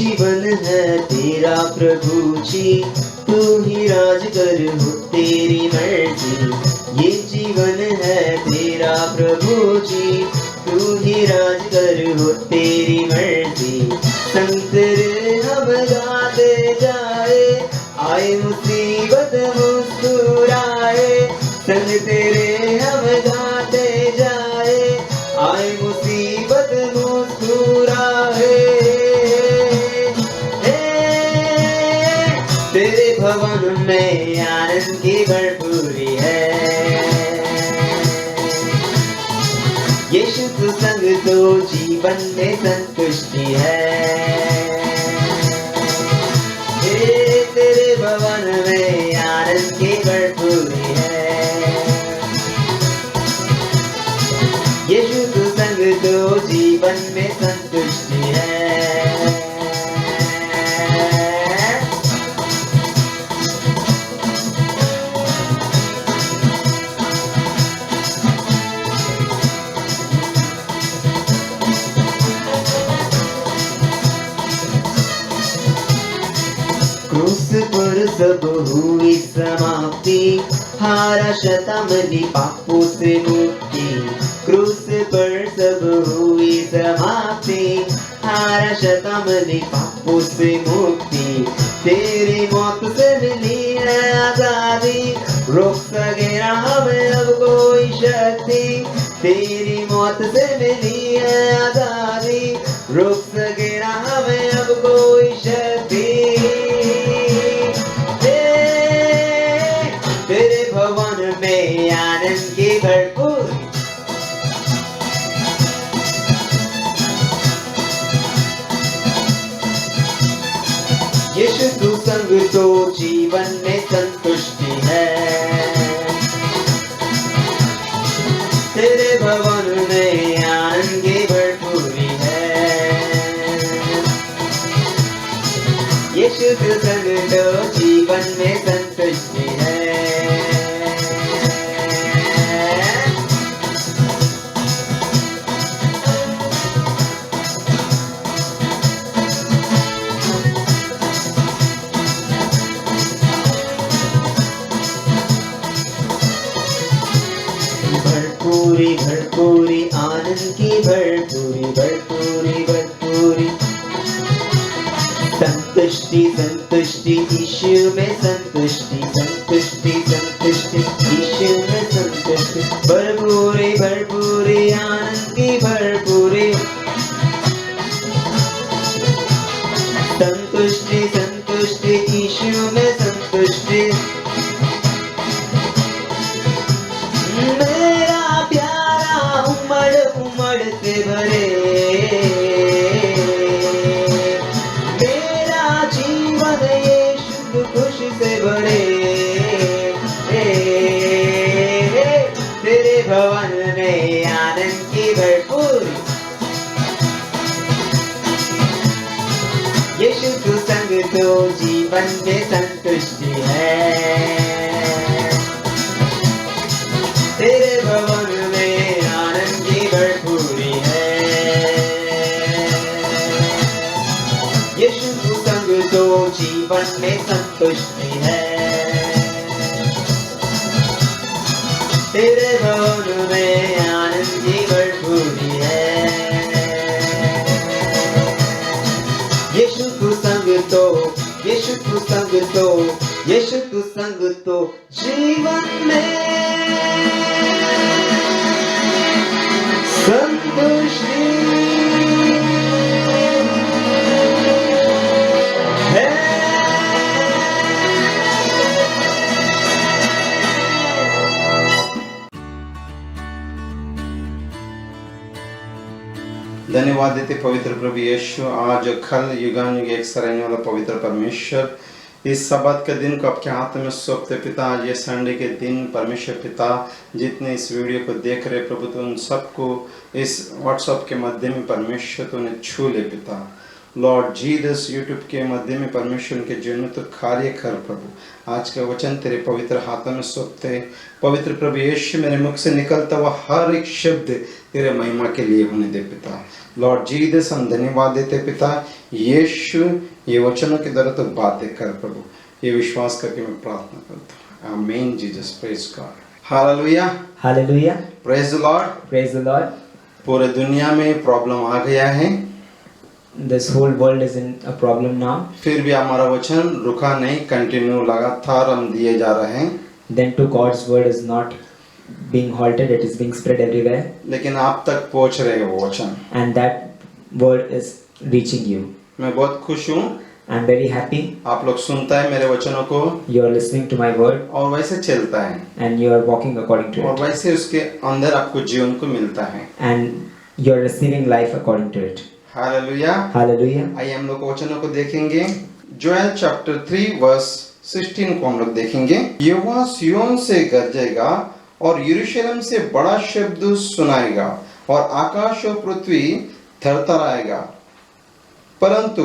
जीवन है तेरा प्रभु जी, तू ही राज कर हो तेरी मर्जी। ये जीवन है तेरा प्रभु जी, तू ही राज कर हो तेरी मर्जी। संग तेरे हम गाते जाए, आए मुसीबत मुस्कुराए। संग तेरे हम गाते जाए, आए मुसीबत मुस्कुराए। तेरे भवन में आनंद की भरपूरी है। यीशु तू संग तो जीवन में संतुष्टि है। तेरे भवन में आनंद की भरपूरी है। यीशु तू संग तो जीवन में संतुष्टि है। क्रूस पर सब हुई समाप्ति, हारा शतमनी पापों से मुक्ति। क्रूस पर सब हुई समाप्ति, हारा शतमनी पापों से मुक्ति। तेरी मौत से मिली है आजादी, रोक सके ना हमें अब कोई शक्ति। तेरी मौत से मिली है आजादी, रोक सके ना हमें अब कोई शक्ति। तेरे भवन में आनंद की भरपूर। यीशु तू संग तो जीवन में संतुष्टि है। तेरे भवन में आनंद की भरपूरी है। यीशु तू संग तो जीवन में संतुष्टि है। भरपूरी भरपूरी आनंद की भरपूरी भरपूरी भरपूरी। संतुष्टि संतुष्टि यीशु में संतुष्टि संतुष्टि संतुष्टि यीशु में संतुष्टि। भरपूरी भरपूरी आनंद की भरपूरी। संतुष्टि संतुष्टि यीशु में संतुष्टि। मेरा प्यारा उमड़ उमड़ से भरे, मेरा जीवन यीशु खुशी से भरे। तेरे भवन में आनंद की भरपूरी। यीशु तू संग तो जीवन में संतुष्टि है। तेरे भवन में आनंद की भरपूरी है। यीशु तू संग तो जीवन में संतुष्टि है। तेरे भवन में आनंद की भरपूरी है। यीशु तू संग तो, यीशु तू संग तो, यीशु तू संग तो जीवन में संतुष्टि है। धन्यवाद देते पवित्र प्रभु यीशु, आज कल युगानुयुग एक सा रहने वाला पवित्र परमेश्वर, इस सब्बात के दिन को आपके हाथ में सौंपते पिता। आज ये संडे के दिन परमेश्वर पिता, जितने इस वीडियो को देख रहे प्रभु, तो उन सबको इस व्हाट्सएप के माध्यम में परमेश्वर तो उन्हें छू ले पिता। लॉर्ड जीसस यूट्यूब के माध्यम में परमेश्वर के जीवन में तो कार्य कर प्रभु। आज का वचन तेरे पवित्र हाथों में सौंपते हैं। पवित्र प्रभु यीशु मेरे मुख से निकलता हुआ हर एक शब्द तेरे महिमा के लिए होने दे पिता। लॉर्ड जीसस हम धन्यवाद देते पिता। यीशु ये वचनों के द्वारा तो बातें कर प्रभु, ये विश्वास करके मैं प्रार्थना करता हूँ। आमीन Jesus, praise God, hallelujah, Hallelujah. Praise the Lord. Praise the Lord. पूरे दुनिया में प्रॉब्लम आ गया है, This whole world is in a problem now. फिर भी हमारा वचन रुका नहीं, कंटिन्यू लगातार हम दिए जा रहे हैं। Then too God's word is not being halted, it is being spread everywhere. लेकिन आप तक पहुंच रहे हैं वो वचन। And that word is reaching you. मैं बहुत खुश हूँ, I'm very happy आप लोग सुनता है मेरे वचनों को you are listening to my word और वैसे चलता है and you are walking according to और it. वैसे उसके अंदर आपको जीवन को मिलता है। And you are receiving life according to it. Hallelujah. Hallelujah. आइए हम लोग वचनों को देखेंगे। जोएल चैप्टर 3 वर्स 16 को हम लोग देखेंगे। यहोवा सिय्योन से गरजेगा और यरूशलेम से बड़ा शब्द सुनाएगा और आकाश और पृथ्वी थरथराएगा, परंतु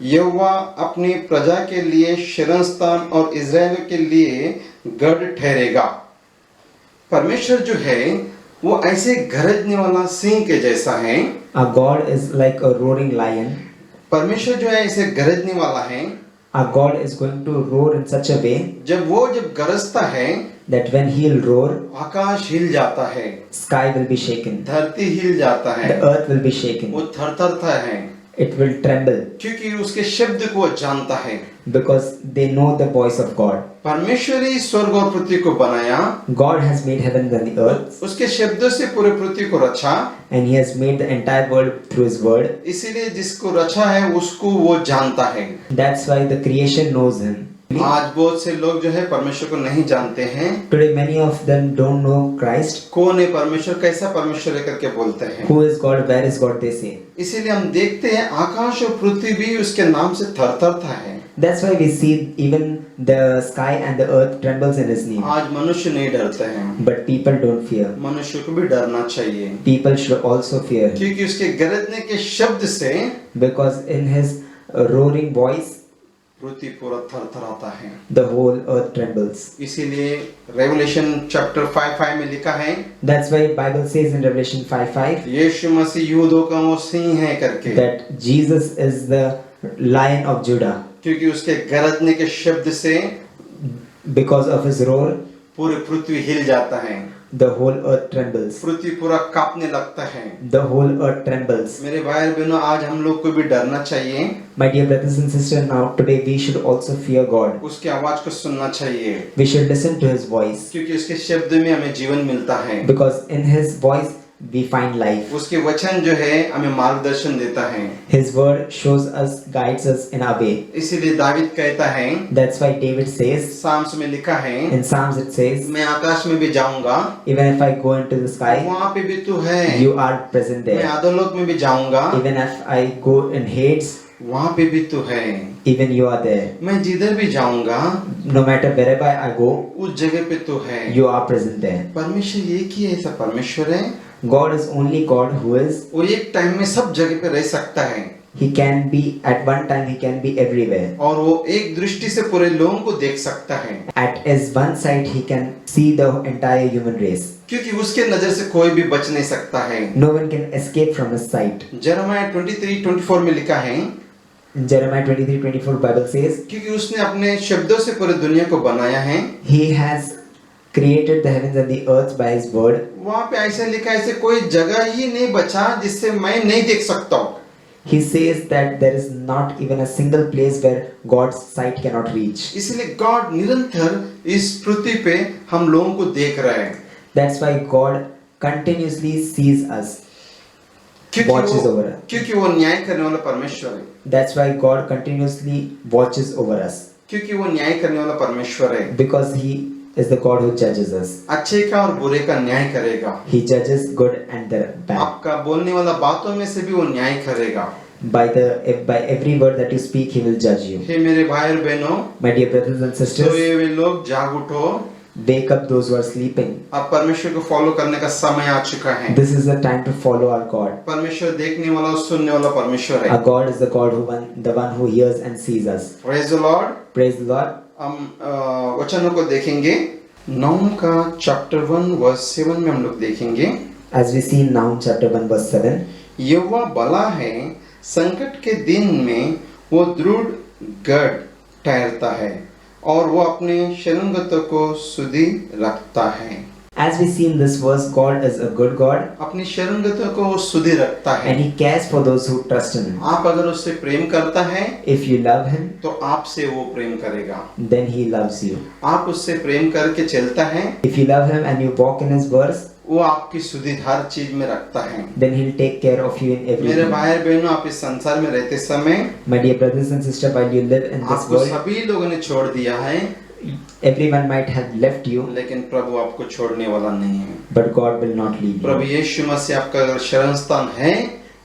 यहोवा अपनी प्रजा के लिए शरण स्थान और इज़राइल के लिए गढ़ ठहरेगा। परमेश्वर जो है वो ऐसे गरजने वाला सिंह के जैसा है। Our God is like a roaring lion. परमेश्वर जो है ऐसे गरजने वाला है। Our God is going to roar in such a way जब गरजता है that when He'll roar, आकाश हिल जाता है, sky will be shaken, धरती हिल जाता है, the earth will be shaken, वो थरथरता है, it will tremble, क्योंकि उसके शब्द को वो जानता है। because they know the voice of God. परमेश्वर ही स्वर्ग और पृथ्वी को बनाया, God has made heaven and the earth, उसके शब्दों से पूरे पृथ्वी को रचा, and He has made the entire world through His word. इसीलिए जिसको रचा है उसको वो जानता है। That's why the creation knows Him. आज बहुत से लोग जो है परमेश्वर को नहीं जानते हैं। Today many of them don't know Christ. कौन है परमेश्वर, कैसा परमेश्वर है करके बोलते हैं। Who is God? Where is God? They say. इसीलिए हम देखते हैं आकाश और पृथ्वी भी उसके नाम से थरथरता है। That's why we see even the sky and the earth trembles in His name. आज मनुष्य नहीं डरते हैं, But people don't fear. मनुष्य को भी डरना चाहिए, People should also fear Him, क्योंकि उसके गरजने के शब्द से because in His roaring voice पृथ्वी पूरा थरथराता है। the whole earth trembles. इसीलिए रेवलेशन चैप्टर 5:5 में लिखा है, That's why Bible says in Revelation 5:5 यीशु मसीह यूदों का वो सिंह है करके, that Jesus is the Lion of Judah. क्योंकि उसके गरजने के शब्द से Because of His roar, पूरी पृथ्वी हिल जाता है, the whole earth trembles. पृथ्वी पूरा कांपने लगता है। The whole earth trembles. मेरे भाई और बहनों, आज हम लोग को भी डरना चाहिए, My dear brothers and sisters, now today we should also fear God. उसकी आवाज को सुनना चाहिए, We should listen to His voice, क्योंकि उसके शब्द में हमें जीवन मिलता है। because in His voice we find life. उसके वचन जो है हमें मार्गदर्शन देता है। His word shows us, guides us in our way. इसीलिए दावीद कहता है, That's why David says, Sam's में लिखा है, in Psalms it says, मैं आकाश में भी जाऊंगा, even if I go into the sky, वहाँ पे भी तू है। you are present मैं there. अधोलोक में भी जाऊंगा, Even if I go in Hades, वहाँ पे भी तू है। even you are there. मैं जिधर भी जाऊंगा, No matter wherever I go, उस जगह पे तू है। you are present there. परमेश्वर एक ही ऐसा परमेश्वर है, God is only God who is, वो एक टाइम में सब जगह पे रह सकता है He can be at one time, He can be everywhere. और वो एक दृष्टि से पूरे लोगों को देख सकता है, At His one side, He can see the entire human race. क्योंकि उसके नजर से कोई भी बच नहीं सकता है। No one can escape from His sight. यिर्मयाह 23:24 में लिखा है, In Jeremiah 23:24 Bible says, क्योंकि उसने अपने शब्दों से पूरे दुनिया को बनाया है। He has created the heavens and the earth by His word. वहाँ पे ऐसा लिखा है, ऐसे कोई जगह ही नहीं बचा जिससे मैं नहीं देख सकता हूँ। He says that there is not even a single place where God's sight cannot reach. इसलिए गॉड निरंतर इस पृथ्वी पे हम लोगों को देख रहा है, That's why God continuously sees us, watches over us. क्योंकि वो न्याय करने वाला परमेश्वर है, That's why God continuously watches over us, क्योंकि वो न्याय करने वाला परमेश्वर है। because He is the God who judges us. अच्छे का और बुरे का न्याय करेगा। He judges good and the bad. आपका बोलने वाला बातों में से भी वो न्याय करेगा। By every word that you speak, He will judge you. हे मेरे भाई और बहनों, My dear brothers and तो sisters, ये वे लोग जाग उठो, Wake up those who are sleeping. अब परमेश्वर को फॉलो करने का समय आ चुका है। This is the time to follow our God. परमेश्वर देखने वाला और सुनने वाला परमेश्वर है। Our God is the God the one who hears and sees us. Praise the Lord. Praise the Lord. हम वचनों को देखेंगे। नाउम का चैप्टर 1 वर्स 7 में हम लोग देखेंगे। As we see in Nahum chapter 1 verse 7. यहोवा भला है, संकट के दिन में वो दृढ़ गढ़ ठहरता है और वो अपने शरणगतों को सुधि रखता है। As we see in this verse, God is a good God अपनी शरणगतों को वो सुधि रखता है। and He cares for those who trust in Him. आप अगर उससे प्रेम करता है If you love Him, तो आपसे वो प्रेम करेगा। then He loves you. आप उससे प्रेम करके चलता है, If you love Him and you walk in His words, वो आपकी सुधि हर चीज में रखता है। then He'll take care of you in मेरे everything. भाई बहनों, आप इस संसार में रहते समय My dear brothers and sisters, while you live in this आपको world, सभी लोगों ने छोड़ दिया है, everyone might have left you, लेकिन प्रभु आपको छोड़ने वाला नहीं है। but God will not leave Prabhu you. यीशु मसीह आपका अगर शरण स्थान है,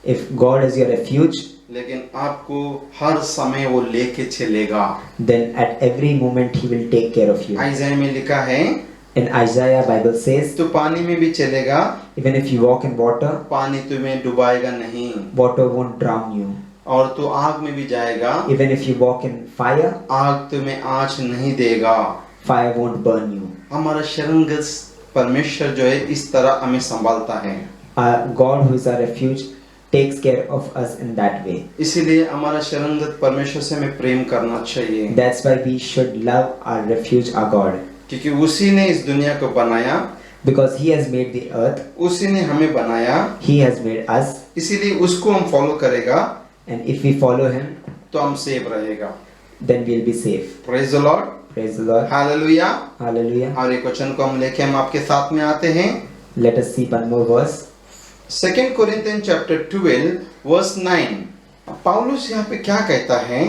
If God is your refuge, लेकिन आपको हर समय वो लेके चलेगा। then at every moment He will take care of you. आइज़ाया में लिखा है, In Isaiah, Bible says, तू पानी में भी चलेगा, even if you walk in water, पानी तुम्हें डुबाएगा नहीं, water won't drown you. और तू आग में भी जाएगा, Even if you walk in fire, आग तुम्हें आँच नहीं देगा। fire won't burn you. हमारा शरणगत परमेश्वर जो है इस तरह हमें संभालता है। Our God, who is our refuge, takes care of us in that way. इसीलिए हमारा शरणगत परमेश्वर से हमें प्रेम करना चाहिए, That's why we should love our refuge, our God, क्योंकि उसी ने इस दुनिया को बनाया, because He has made the earth, उसी ने हमें बनाया, He has made us, इसीलिए उसको हम फॉलो करेगा and if we follow Him, तो हम सेव रहेगा। then we'll be safe. Praise the Lord, Praise the Lord. Hallelujah. Hallelujah. और एक वचन को हम लेके हम आपके साथ में आते हैं। Let us see one more verse. 2 Corinthians chapter 12 verse 9। पौलुस यहाँ पे क्या कहता है?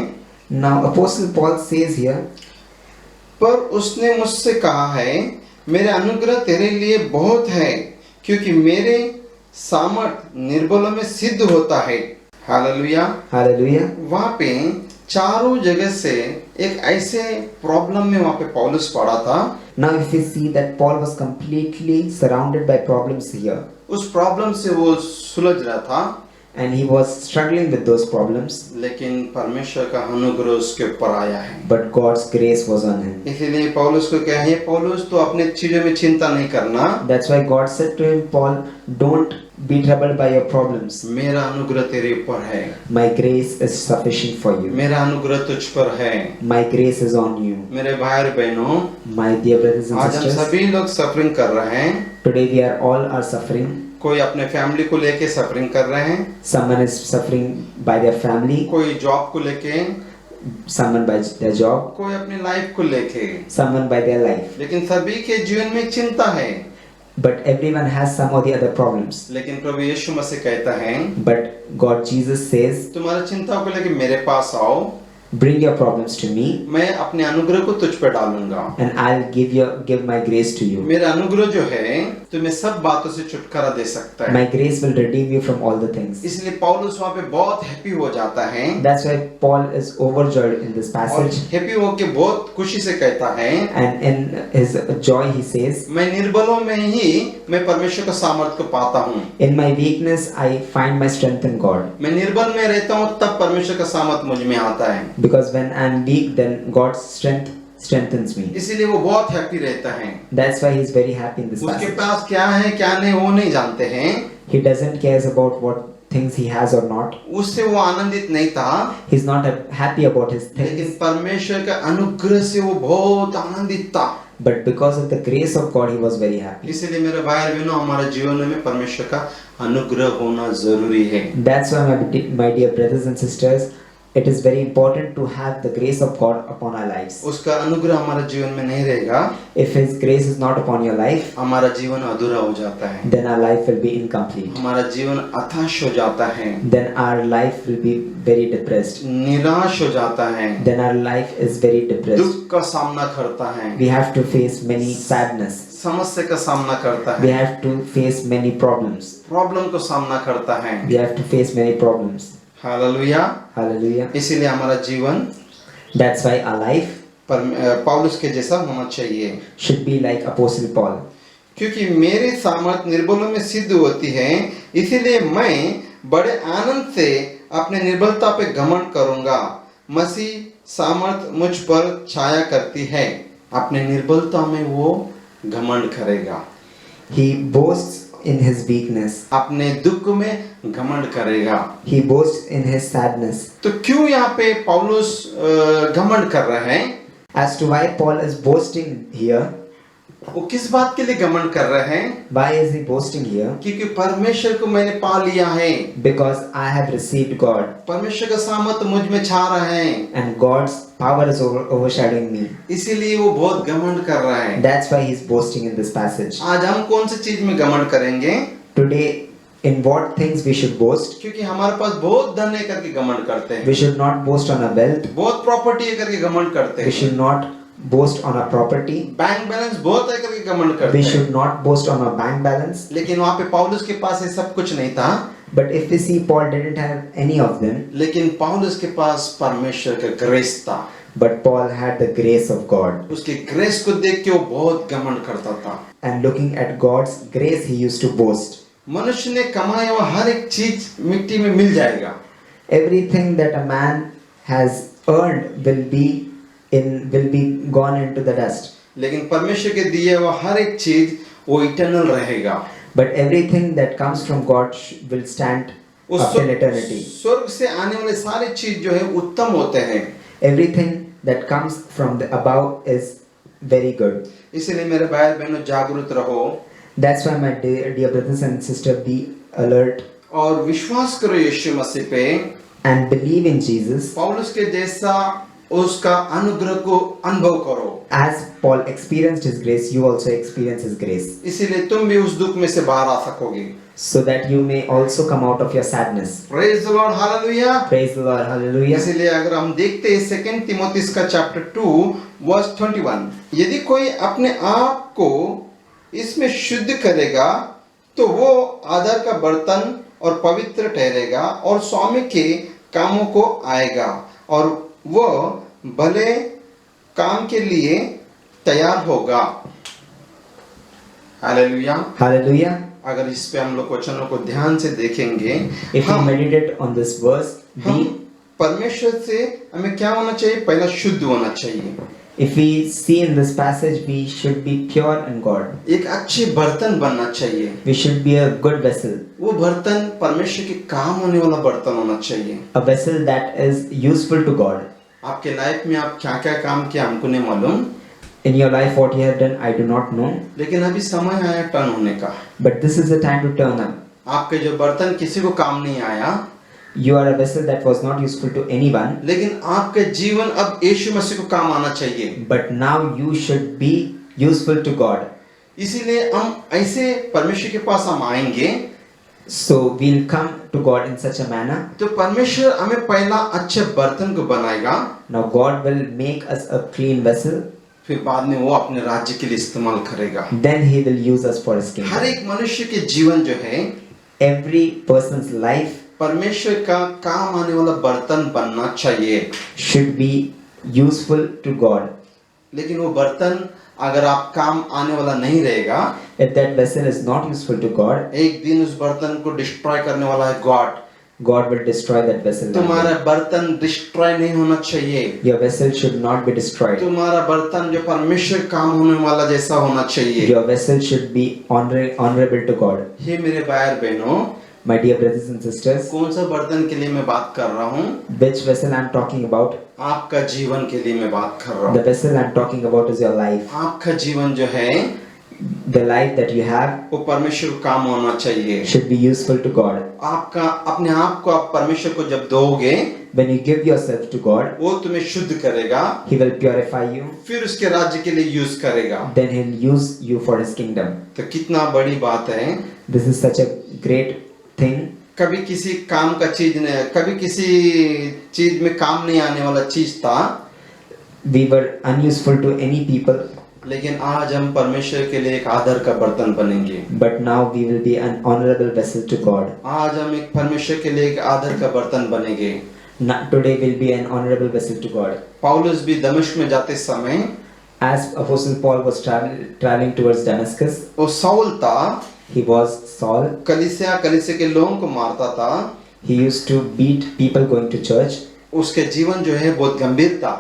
Now, Apostle Paul says here, पर उसने मुझसे कहा है, मेरे अनुग्रह तेरे लिए बहुत है, क्योंकि मेरे सामर्थ निर्बलों में सिद्ध होता है। हालेलुया। Hallelujah. वहाँ पे चारों जगह से एक ऐसे प्रॉब्लम में वहाँ पे पौलुस पड़ा था। Now, if you see that Paul was completely surrounded by problems here, उस प्रॉब्लम से वो सुलझ रहा था, and he was struggling with those problems, लेकिन परमेश्वर का अनुग्रह उसके ऊपर आया है। but God's grace was on him. इसीलिए पौलुस को क्या है, पौलुस तो अपने चीजों में चिंता नहीं करना, That's why God said to him, Paul, don't be troubled by your problems. मेरा अनुग्रह तेरे ऊपर है, My grace is sufficient for you. मेरा अनुग्रह तुझ पर है। My grace is on you. मेरे भाई और बहनों, My dear brothers and आज हम sisters, सभी लोग सफरिंग कर रहे हैं। today we are all are suffering. कोई अपने फैमिली को लेके सफरिंग कर रहे हैं, Someone is suffering by their family, कोई जॉब को लेके, someone by their job, कोई अपनी लाइफ को लेके, someone by their life. लेकिन सभी के जीवन में चिंता है। But everyone has some or the other problems. लेकिन प्रभु यीशु मसीह कहता है, But God Jesus says, तुम्हारी चिंताओं को लेके मेरे पास आओ, bring your problems to me, मैं अपने अनुग्रह को तुझ पर डालूंगा। and I'll give my grace to you. मेरा अनुग्रह जो है तुम्हें सब बातों से छुटकारा दे सकता है। My grace will redeem you from all the things. इसलिए पौलुस वहाँ पे बहुत हैप्पी हो जाता है, That's why Paul is overjoyed in this और passage, हैप्पी होके बहुत खुशी से कहता है, and in his joy he says, मैं निर्बलों में ही मैं परमेश्वर का सामर्थ को पाता हूँ। in my weakness I find my strength in God. मैं निर्बल में रहता हूँ तब परमेश्वर का सामर्थ मुझ में आता है। Because when I'm weak, then God's strength strengthens me. इसीलिए वो बहुत हैप्पी रहता है। That's why he's very happy in this उसके passage. पास क्या है क्या नहीं वो नहीं जानते हैं, He doesn't care about what things he has or not. उससे वो आनंदित नहीं था, He's not happy about his लेकिन things. परमेश्वर का अनुग्रह से वो बहुत आनंदित था। But because of the grace of God, he was very happy. इसलिए मेरे भाई और बहनों, हमारे जीवन में परमेश्वर का अनुग्रह होना जरूरी है। That's why, my dear brothers and sisters, it is very important to have the grace of God upon our lives. उसका अनुग्रह हमारे जीवन में नहीं रहेगा, If his grace is not upon your life, हमारा जीवन अधूरा हो जाता है, then our life will be incomplete. हमारा जीवन हताश हो जाता है, Then our life will be very depressed. निराश हो जाता है, Then our life is very depressed. दुख का सामना करता है, We have to face many sadness. समस्या का सामना करता We है, have to face many problems. Problem को सामना करता है। We have to face many problems. Hallelujah. Hallelujah. इसीलिए हमारा जीवन That's why our life पौलुस के जैसा होना चाहिए, should be like Apostle Paul. क्योंकि मेरी सामर्थ निर्बलों में सिद्ध होती है, इसीलिए मैं बड़े आनंद से अपने निर्बलता पे घमंड करूंगा। मसीह सामर्थ मुझ पर छाया करती है, अपने निर्बलता में वो घमंड करेगा, He boasts in his weakness. अपने दुख में घमंड करेगा। He boasts in his sadness. तो क्यों यहाँ पे पौलुस घमंड कर रहे हैं? As to why Paul is boasting here, वो किस बात के लिए घमंड कर रहे हैं? why is he boasting here? क्योंकि परमेश्वर को मैंने पा लिया है, Because I have received God, परमेश्वर का सामर्थ मुझ में छा रहा है, and God's power is overshadowing me. इसीलिए वो बहुत घमंड कर रहा है। That's why he's boasting in this passage. आज हम कौन सी चीज में घमंड करेंगे? Today, in what things we should boast? क्योंकि हमारे पास बहुत धन है करके घमंड करते हैं, We should not boast on our wealth. बहुत प्रॉपर्टी है करके घमंड करते We हैं, should not boast on our property. Bank balance बहुत है करके घमंड करते We हैं। should not boast on our bank balance. लेकिन वहाँ पे पौलुस के पास ये सब कुछ नहीं था, But if we see Paul didn't have any of them, लेकिन पौलुस के पास परमेश्वर का ग्रेस था। but Paul had the grace of God. उसके ग्रेस को देख के वो बहुत घमंड करता था। And looking at God's grace, he used to boast. मनुष्य ने कमाया हुआ हर एक चीज मिट्टी में मिल जाएगा, Everything that a man has earned will be gone into the dust. लेकिन परमेश्वर के दिए हुआ हर एक चीज वो इटर्नल रहेगा। But everything that comes from God will stand उस up till eternity. स्वर्ग से आने वाले सारे चीज जो है उत्तम होते हैं, Everything that comes from the above is very good. इसलिए मेरे भाई बहनों जागरूक रहो That's why my dear brothers and sisters, be alert और विश्वास करो यीशु मसीह पे। and believe in Jesus. पौलुस के जैसा उसका अनुग्रह को अनुभव करो, As Paul experienced his grace, you also experience his grace, इसीलिए तुम भी उस दुख में से बाहर आ सकोगे। so that you may also come out of your sadness. Praise the Lord, hallelujah. Praise the Lord, hallelujah. इसलिए अगर हम देखते हैं 2 तीमुथियुस का चैप्टर 2 वर्स 21, यदि कोई अपने आप को इसमें शुद्ध करेगा तो वो आदर का बर्तन और पवित्र ठहरेगा और स्वामी के कामों को आएगा और वो भले काम के लिए तैयार होगा। हालेलुया। Hallelujah. अगर इस पे हम लोग वचनों को ध्यान से देखेंगे, If you हम meditate on this verse, हम be, परमेश्वर से हमें क्या होना चाहिए? पहला शुद्ध होना चाहिए, if we see in this passage, we should be pure in God. एक अच्छे बर्तन बनना चाहिए। We should be a good vessel, वो बर्तन परमेश्वर के काम होने वाला बर्तन होना चाहिए। a vessel that is useful to God. आपके लाइफ में आप क्या क्या काम किया हमको नहीं मालूम, In your life, what you have done, I do not know. लेकिन अभी समय आया टर्न होने का। But this is the time to turn up. आपके जो बर्तन किसी को काम नहीं आया, You are a vessel that was not useful to anyone, लेकिन आपका जीवन अब यीशु मसीह को काम आना चाहिए। but now you should be useful to God. इसीलिए हम ऐसे परमेश्वर के पास हम आएंगे, So we'll come to God in such a manner. तो परमेश्वर हमें पहला अच्छे बर्तन को बनाएगा, Now God will make us a clean vessel. फिर बाद में वो अपने राज्य के लिए इस्तेमाल करेगा। Then He will use us for His her kingdom. एक मनुष्य के जीवन जो है Every person's life परमेश्वर का काम आने वाला बर्तन बनना चाहिए, should be useful to God. लेकिन वो बर्तन अगर आप काम आने वाला नहीं रहेगा, If that vessel is not useful to God, एक दिन उस बर्तन को डिस्ट्रॉय करने वाला है God. God will destroy that vessel. one तुम्हारा day. बर्तन डिस्ट्रॉय नहीं होना चाहिए, Your vessel should not be destroyed. तुम्हारा बर्तन जो परमेश्वर काम होने वाला जैसा होना चाहिए। Your vessel should be honorable to God. हे मेरे भाई और बहनों, My dear brothers and sisters, कौन सा बर्तन के लिए मैं बात कर रहा हूँ? which vessel I'm talking about? आपका जीवन के लिए मैं बात कर रहा The हूँ। vessel I'm talking about is your life. आपका जीवन जो है The life that you have वो परमेश्वर को काम होना चाहिए। should be useful to God. आपका अपने आप को आप परमेश्वर को जब दोगे, When you give yourself to God, वो तुम्हें शुद्ध करेगा, He will purify you. फिर उसके राज्य के लिए यूज करेगा। Then He'll use you for His kingdom. तो कितना बड़ी बात है। This is such a great thing. कभी किसी काम का चीज ने, कभी किसी चीज में काम नहीं आने वाला चीज था, We were unuseful to any people, लेकिन आज हम परमेश्वर के लिए एक आदर का बर्तन बनेंगे। but now we will be an honorable vessel to God. आज हम एक परमेश्वर के लिए एक आदर का बर्तन बनेंगे। today will be an honorable vessel to God. पौलुस भी दमिश्क में जाते समय As Apostle Paul was traveling towards Damascus, वो साउल था, he was Saul. कलीसिया के लोगों को मारता था। He used to beat people going to church. उसके जीवन जो है बहुत गंभीर था।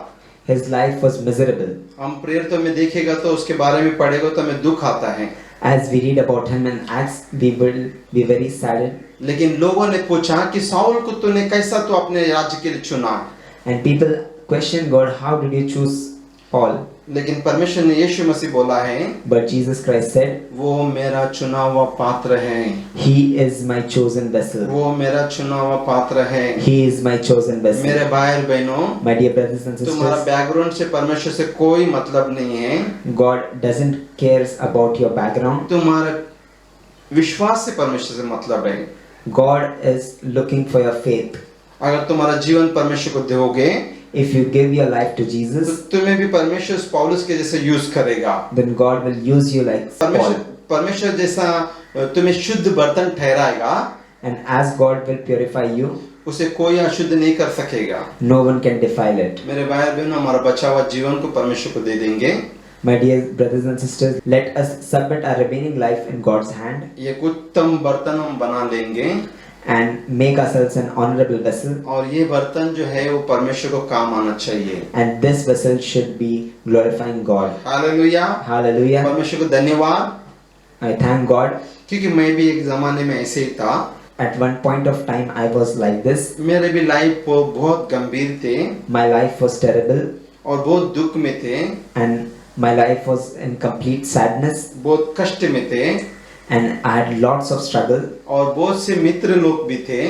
His life was miserable. हम प्रेरितों में देखेगा तो उसके बारे में पढ़ेगा तो हमें दुख आता है। As we read about him in Acts, we will be very saddened. लेकिन लोगों ने पूछा कि साउल को तूने कैसा तो अपने राज्य के लिए चुना? And people question God, how did you choose Paul? लेकिन परमेश्वर ने यीशु मसीह बोला है, But Jesus Christ said, वो मेरा चुना हुआ पात्र है। He is my chosen vessel. वो मेरा चुना हुआ पात्र है। He is my chosen vessel. मेरे भाई और बहनों, My dear brothers and तुम्हारा sisters, बैकग्राउंड से परमेश्वर से कोई मतलब नहीं है। God doesn't cares about your background. तुम्हारा विश्वास से परमेश्वर से मतलब है। God is looking for your faith. अगर तुम्हारा जीवन परमेश्वर को दोगे If you give your life to तो Jesus, तुम्हें भी परमेश्वर उस पौलुस के जैसे यूज करेगा। then God will use you like Paul. परमेश्वर जैसा तुम्हें शुद्ध बर्तन ठहराएगा, And as God will purify you, उसे कोई अशुद्ध नहीं कर सकेगा। no one can defile it. मेरे भाई और बहनों, हमारा बचा हुआ जीवन को परमेश्वर को दे देंगे। My dear brothers and sisters, let us submit our remaining life in God's hand ये उत्तम बर्तन हम बना लेंगे and make ourselves an honorable vessel. और ये बर्तन जो है वो परमेश्वर को काम आना चाहिए। And this vessel should be glorifying God. Hallelujah, Hallelujah. परमेश्वर को धन्यवाद, I thank God. क्योंकि मैं भी एक जमाने में ऐसे ही था। At one point of time, I was like this. मेरे भी लाइफ वो बहुत गंभीर थे My life was terrible और बहुत दुख में थे, and my life was in complete sadness, बहुत कष्ट में थे and I had lots of struggle, और बहुत से मित्र लोग भी थे,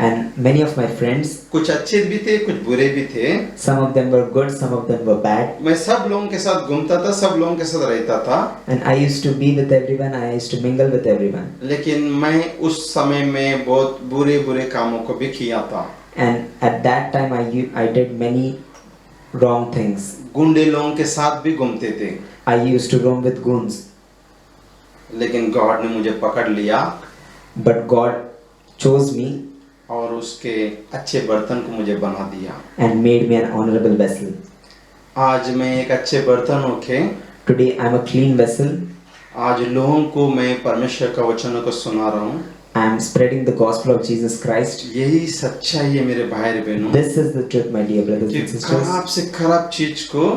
and many of my friends, कुछ अच्छे भी थे कुछ बुरे भी थे। some of them were good, some of them were bad, मैं सब लोगों के साथ घूमता था, सब लोगों के साथ रहता था, and I used to be with everyone, I used to mingle with everyone. लेकिन मैं उस समय में बहुत बुरे बुरे कामों को भी किया था। And at that time I did many wrong things. गुंडे लोगों के साथ भी घूमते थे, I used to roam with goons, लेकिन गॉड ने मुझे पकड़ लिया but God chose me और उसके अच्छे बर्तन को मुझे बना दिया। and made me an honorable vessel. आज मैं एक अच्छे बर्तन होके Today I am a clean vessel. आज लोगों को मैं परमेश्वर का वचनों को सुना रहा हूँ। I am spreading the gospel of Jesus Christ. यही सच्चाई है मेरे भाई और बहनों, This is the truth, my dear brothers कि and sisters. खराब से खराब चीज को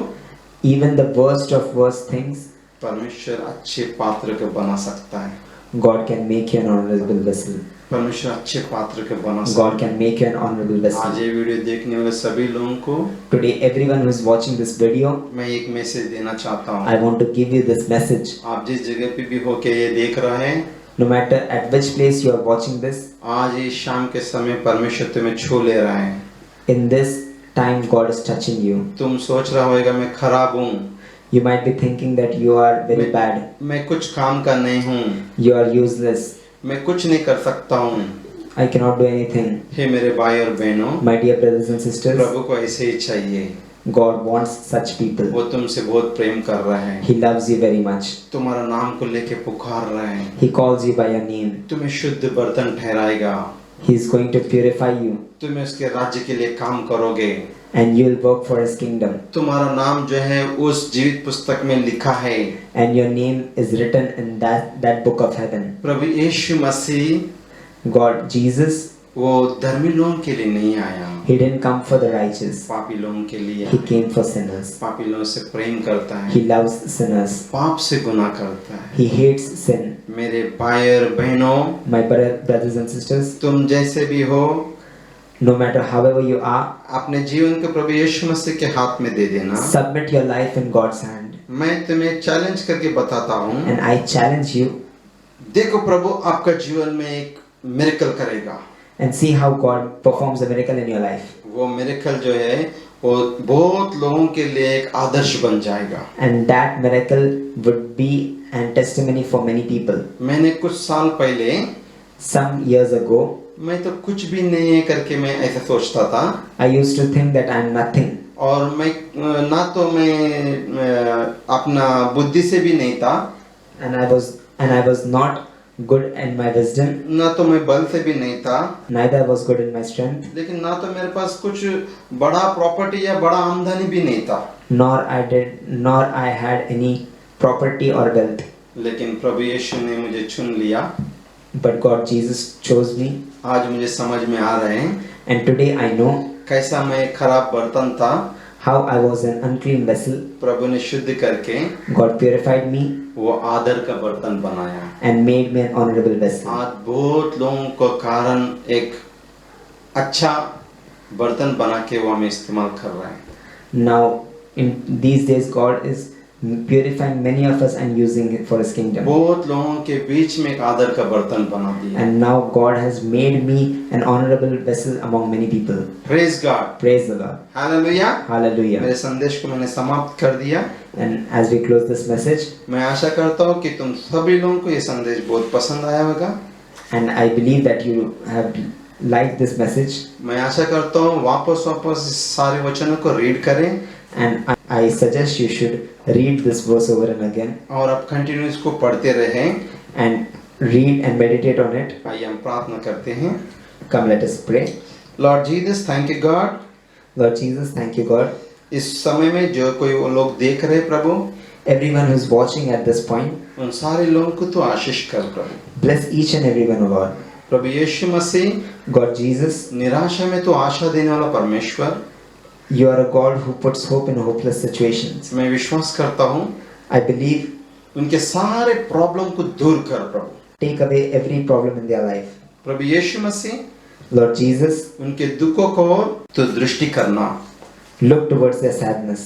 Even the worst of worst things, परमेश्वर अच्छे पात्र को बना सकता है। God can make you an honorable vessel. परमेश्वर अच्छे पात्र को बना सकता God can make you an honorable है। आज vessel. ये वीडियो देखने वाले सभी लोगों को Today, everyone who is watching this video, मैं एक मैसेज देना चाहता I हूँ। want to give you this message. आप जिस जगह पे भी होके ये देख रहे हैं, No matter at which place you are watching this, आज इस शाम के समय परमेश्वर तुम्हें छू ले रहा है। in this time God is touching you. तुम सोच रहा होगा मैं खराब हूँ, You might be thinking that you are very bad, मैं कुछ काम का नहीं हूँ, you are useless, मैं कुछ नहीं कर सकता हूँ। I cannot do anything. हे मेरे भाई और बहनों, My dear brothers and sisters, प्रभु को ऐसे ही चाहिए। God wants such people. वो तुमसे बहुत प्रेम कर रहा है, He loves you very much. तुम्हारा नाम को लेके पुकार रहा है, He calls you by your name. तुम्हें शुद्ध बर्तन ठहराएगा, He is going to purify you, तुम्हें उसके राज्य के लिए काम करोगे। and you will work for His kingdom. तुम्हारा नाम जो है उस जीवित पुस्तक में लिखा है। And your name is written in that book of heaven. Prabhu Yeshu Masih God, Jesus, वो धर्मी लोगों के लिए नहीं आया, He didn't come for the righteous. पापी लोगों के लिए He आया। came for sinners. पापी लोगों से प्रेम करता है, He loves sinners. पाप से गुनाह करता है। He hates sin. मेरे भाई और बहनों, My brothers and sisters, तुम जैसे भी हो, no matter however you are, अपने जीवन को प्रभु यीशु मसीह के हाथ में दे देना। submit your life in God's hand. मैं तुम्हें चैलेंज करके बताता हूँ, And I challenge you, देखो प्रभु आपका जीवन में एक मिरेकल करेगा। and see how God performs a miracle in your life. वो मिरेकल जो है वो बहुत लोगों के लिए एक आदर्श बन जाएगा। And that miracle would be a testimony for many people. मैंने कुछ साल पहले, Some years ago, मैं तो कुछ भी नहीं है करके मैं ऐसा सोचता था, I used to think that I am nothing. और मैं ना तो मैं अपना बुद्धि से भी नहीं था, And I was not good in my wisdom, ना तो मैं बल से भी नहीं था, neither I was good in my strength, लेकिन ना तो मेरे पास कुछ बड़ा प्रॉपर्टी या बड़ा आमदनी भी नहीं था, nor I had any property or wealth. लेकिन प्रभु यीशु ने मुझे चुन लिया। But God Jesus chose me, आज मुझे समझ में आ रहे हैं and today I know कैसा मैं एक खराब बर्तन था, how I was an unclean vessel. प्रभु ने शुद्ध करके God purified me वो आदर का बर्तन बनाया। and made me an honorable vessel. आज बहुत लोगों को कारण एक अच्छा बर्तन बना के वो हमें इस्तेमाल कर रहे हैं। Now, in these days, God is purifying many of us and using it for His kingdom. बहुत लोगों के बीच में एक आदर का बर्तन बना दिया। And now God has made me an honorable vessel among many people. Praise God. Praise the Lord. Hallelujah. Hallelujah. मेरे संदेश को मैंने समाप्त कर दिया। And as we close this message, मैं आशा करता हूँ कि तुम सभी लोगों को ये संदेश बहुत पसंद आया होगा। and I believe that you have liked this message, मैं आशा करता हूँ वापस इस सारे वचनों को रीड करें and I suggest you should read this verse over and again और अब कंटिन्यू इसको पढ़ते रहें। and read and meditate on it. आइए हम प्रार्थना करते हैं। Come, let us pray. Lord Jesus, thank you God. Lord Jesus, thank you, God. इस समय में जो कोई वो लोग देख रहे प्रभु, Everyone who is watching at this point, उन सारे लोगों को तो आशीष कर प्रभु। bless each and every one, O Lord. Prabhu Yeshu Masih, God Jesus, निराशा में तो आशा देने वाला परमेश्वर, you are a God who puts hope in hopeless situations. मैं विश्वास करता हूँ I believe, उनके सारे प्रॉब्लम को दूर कर प्रभु। take away every problem in their life. Prabhu Yeshu Masih, Lord Jesus, उनके दुखों को तो दृष्टि करना look towards their sadness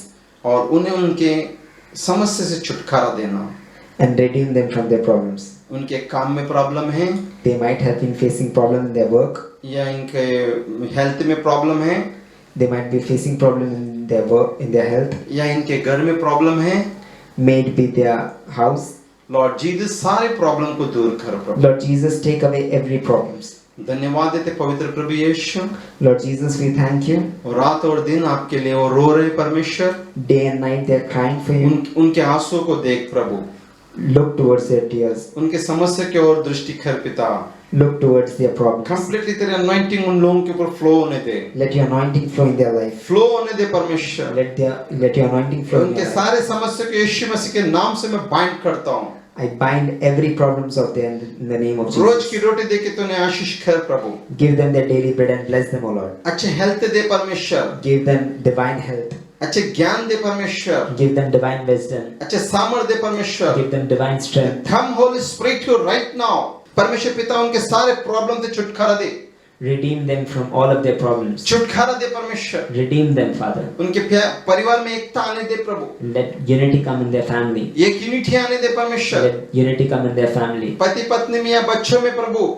और उन्हें उनके समस्या से छुटकारा देना। and redeem them from their problems. उनके काम में प्रॉब्लम है They might have been facing problem in their work. या इनके हेल्थ में प्रॉब्लम है They might be facing problem in their work, in their health. या इनके घर में प्रॉब्लम है। May it be their house. Lord Jesus, सारे प्रॉब्लम को दूर कर प्रभु। Lord Jesus, take away every problems. धन्यवाद देते पवित्र प्रभु यीशु। Lord Jesus, we thank you. और रात और दिन आपके लिए वो रो रहे परमेश्वर। Day and night they are crying for you. उनके आंसू को देख प्रभु, Look towards their tears. उनके समस्या की ओर दृष्टि कर पिता। Look towards their problems. Completely तेरे अनॉइंटिंग उन लोगों के ऊपर फ्लो होने दे, Let your anointing flow in their life. Flow होने दे परमेश्वर। Let your anointing flow in उनके their life. सारे समस्या को यीशु मसीह के नाम से मैं बाइंड करता हूँ। I bind every problems of them in the name of rose Jesus. की रोटी दे के तूने आशीष कर प्रभु। Give them their daily bread and bless them, O Lord. अच्छे हेल्थ दे परमेश्वर, Give them divine health. अच्छे ज्ञान दे परमेश्वर, Give them divine wisdom. अच्छे सामर्थ्य दे परमेश्वर। Give them divine strength. Come Holy Spirit to right now, परमेश्वर पिता उनके सारे प्रॉब्लम से छुटकारा दे, Redeem them from all of their problems. छुटकारा दे परमेश्वर। Redeem them, Father. उनके परिवार में एकता आने दे प्रभु, Let unity come in their family. एक यूनिटी आने दे परमेश्वर। Let unity come in their family. पति पत्नी में या बच्चों में प्रभु,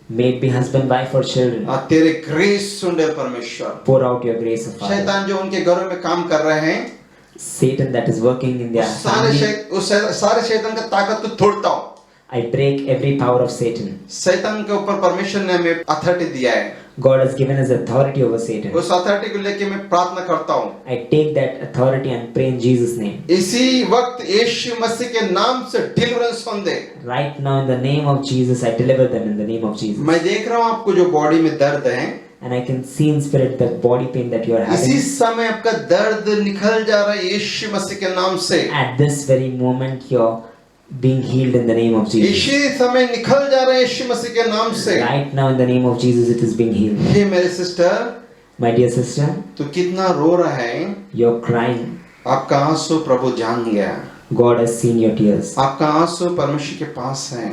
May it be husband, wife, or children. तेरे ग्रेस सुन दे परमेश्वर। Pour out your grace, O Father. शैतान जो उनके घरों में काम कर रहे हैं, Satan that is working in their उस सारे शैतान का ताकत को तोड़ता हूँ। I break every power of Satan. शैतान के ऊपर परमेश्वर ने हमें अथॉरिटी दिया है। God has given us authority over Satan. उस अथॉरिटी को लेके मैं प्रार्थना करता हूँ। I take that authority and pray in Jesus' name. इसी वक्त यीशु मसीह के नाम से डिलीवरेंस होने दे। Right now, in the name of Jesus, I deliver them in the name of Jesus. मैं देख रहा हूँ आपको जो बॉडी में दर्द है, And I can see in spirit the body pain that you are इसी having. समय आपका दर्द निकल जा रहा है यीशु मसीह के नाम से। At this very moment, you're being healed in the name of Jesus. इसी समय निकल जा रहा है यीशु मसीह के नाम से। Right now, in the name of Jesus, it is being healed. हे मेरे सिस्टर, My dear sister, तू कितना रो रहा है, you're crying. आपका आंसू प्रभु जान गया। God has seen your tears. आपका आंसू परमेश्वर के पास है।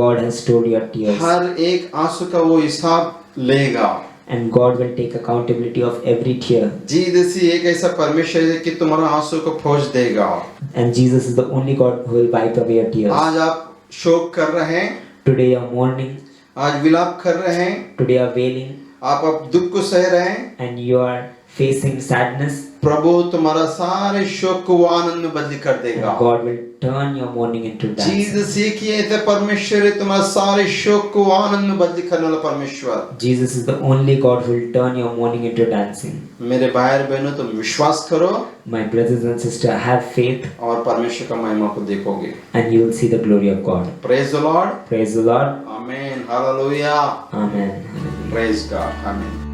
God has stored your tears. हर एक आंसू का वो हिसाब लेगा। And God will take accountability of every tear. Jesus ही एक ऐसा परमेश्वर है कि तुम्हारा आंसू को पोंछ देगा। And Jesus is the only God who will wipe away your tears. आज आप शोक कर रहे हैं, Today you're mourning. आज विलाप कर रहे हैं, Today you're wailing. आप अब दुख को सह रहे हैं, and you are facing sadness, प्रभु तुम्हारा सारे शोक को वो आनंद में बदली कर and देगा। God will turn your mourning into चीज dancing. सीखिए थे, परमेश्वर है तुम्हारा सारे शोक को आनंद में बदली करने वाला परमेश्वर। Jesus is the only God who will turn your mourning into dancing. मेरे भाई और बहनों, तुम विश्वास करो My brothers and sisters, have faith और परमेश्वर का महिमा को देखोगे। and you will see the glory of God. Praise the Lord. Praise the Lord. आमीन, हालेलुया। Amen. प्रेज गॉड, आमीन।